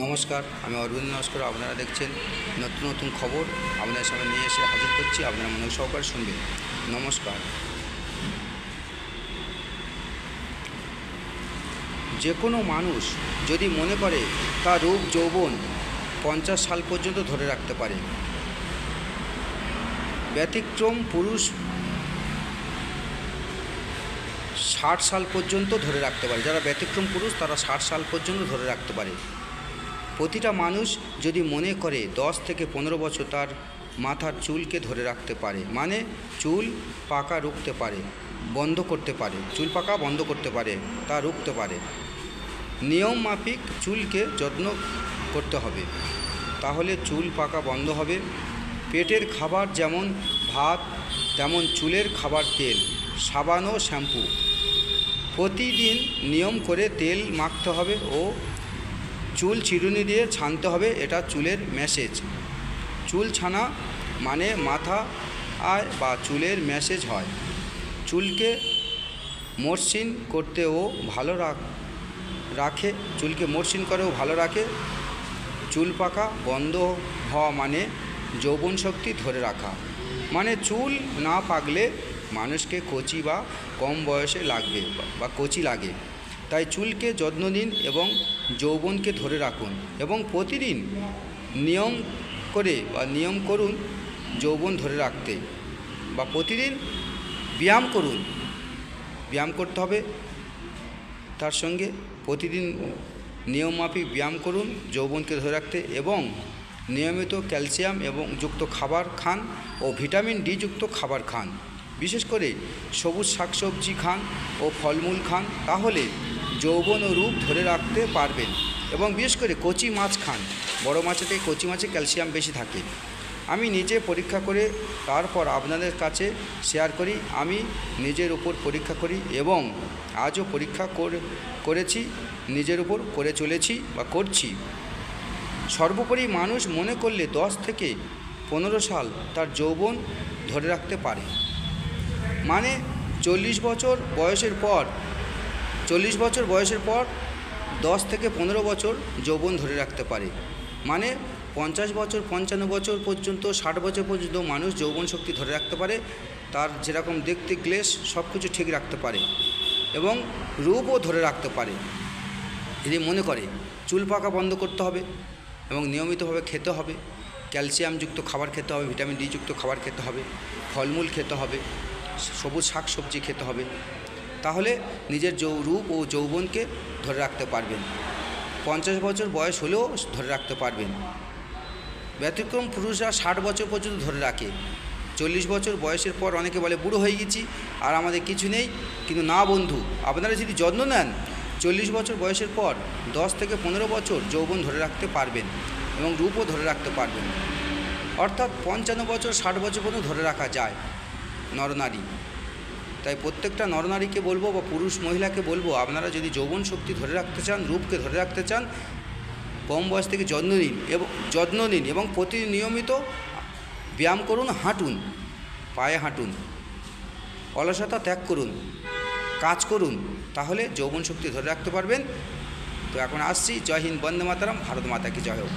নমস্কার, আমি অরবিন্দ নস্কর। আপনারা দেখছেন নতুন নতুন খবর আপনাদের সামনে নিয়ে এসে হাজির করছি। আপনারা মনোযোগ সহকারে শুনবেন। নমস্কার। যে কোনো মানুষ যদি মনে করে তার রূপ যৌবন 50 সাল পর্যন্ত ধরে রাখতে পারে, ব্যতিক্রম পুরুষ 60 সাল পর্যন্ত ধরে রাখতে পারে। যারা ব্যতিক্রম পুরুষ তারা 60 সাল পর্যন্ত ধরে রাখতে পারে। প্রতিটা মানুষ যদি মনে করে 10 থেকে 15 বছর তার মাথার চুলকে ধরে রাখতে পারে, মানে চুল পাকা রুখতে পারে, বন্ধ করতে পারে, চুল পাকা বন্ধ করতে পারে, তা রুখতে পারে। নিয়ম মাফিক চুলকে যত্ন করতে হবে, তাহলে চুল পাকা বন্ধ হবে। পেটের খাবার যেমন ভাত, তেমন চুলের খাবার তেল, সাবান ও শ্যাম্পু। প্রতিদিন নিয়ম করে তেল মাখতে হবে ও চুল চিরুনি দিয়ে ছানতে হবে। এটা চুলের ম্যাসেজ। চুল ছানা মানে মাথা বা চুলের ম্যাসেজ হয়। চুলকে মসৃণ করতেও ভালো রাখে, চুলকে মসৃণ করেও ভালো রাখে। চুল পাকা বন্ধ হওয়া মানে যৌবন শক্তি ধরে রাখা, মানে চুল না পাকলে মানুষকে কচি বা কম বয়সে লাগবে বা কচি লাগে। তাই চুলকে যত্ন নিন এবং যৌবনকে ধরে রাখুন, এবং প্রতিদিন নিয়ম করুন যৌবন ধরে রাখতে, বা প্রতিদিন ব্যায়াম করুন। ব্যায়াম করতে হবে, তার সঙ্গে প্রতিদিন নিয়মমাফিক ব্যায়াম করুন যৌবনকে ধরে রাখতে, এবং নিয়মিত ক্যালসিয়াম এবং যুক্ত খাবার খান ও ভিটামিন ডি যুক্ত খাবার খান। বিশেষ করে সবুজ শাকসবজি খান ও ফলমূল খান, তাহলে যৌবন ও রূপ ধরে রাখতে পারবেন। এবং বিশেষ করে কচি মাছ খান, বড় মাছের থেকে কচি মাছে ক্যালসিয়াম বেশি থাকে। আমি নিজে পরীক্ষা করে তারপর আপনাদের কাছে শেয়ার করি। আমি নিজের উপর পরীক্ষা করি এবং আজও পরীক্ষা করেছি, নিজের উপর করে চলেছি বা করছি। সর্বোপরি মানুষ মনে করলে 10 থেকে 15 সাল তার যৌবন ধরে রাখতে পারে, মানে 40 বছর বয়সের পর 10 থেকে 15 বছর যৌবন ধরে রাখতে পারে। মানে 50 বছর, 55 বছর পর্যন্ত, 60 বছর পর্যন্ত মানুষ যৌবন শক্তি ধরে রাখতে পারে। তার যেরকম দেখতে গ্লেস সব কিছু ঠিক রাখতে পারে এবং রূপও ধরে রাখতে পারে। যদি মনে করে চুল পাকা বন্ধ করতে হবে এবং নিয়মিতভাবে খেতে হবে, ক্যালসিয়ামযুক্ত খাবার খেতে হবে, ভিটামিন ডি যুক্ত খাবার খেতে হবে, ফলমূল খেতে হবে, সবুজ শাকসবজি খেতে হবে, তাহলে নিজের রূপ ও যৌবনকে ধরে রাখতে পারবেন। 50 বছর বয়স হলেও ধরে রাখতে পারবেন। ব্যতিক্রম পুরুষরা 60 বছর পর্যন্ত ধরে রাখে। 40 বছর বয়সের পর অনেকে বলে বুড়ো হয়ে গেছি আর আমাদের কিছু নেই, কিন্তু না বন্ধু, আপনারা যদি যত্ন নেন 40 বছর বয়সের পর 10 থেকে 15 বছর যৌবন ধরে রাখতে পারবেন এবং রূপও ধরে রাখতে পারবেন। অর্থাৎ 55 বছর 60 বছর পর্যন্ত ধরে রাখা যায় নরনারী। তাই প্রত্যেকটা নরনারীকে বলবো বা পুরুষ মহিলাকে বলবো, আপনারা যদি যৌবন শক্তি ধরে রাখতে চান, রূপকে ধরে রাখতে চান, কম বয়স থেকে যত্ন নিন এবং প্রতিদিন নিয়মিত ব্যায়াম করুন, হাঁটুন, পায়ে হাঁটুন, অলসতা ত্যাগ করুন, কাজ করুন, তাহলে যৌবন শক্তি ধরে রাখতে পারবেন। তো এখন আসছি। জয় হিন্দ, বন্দে মাতরম, ভারত মাতা কি জয় হোক।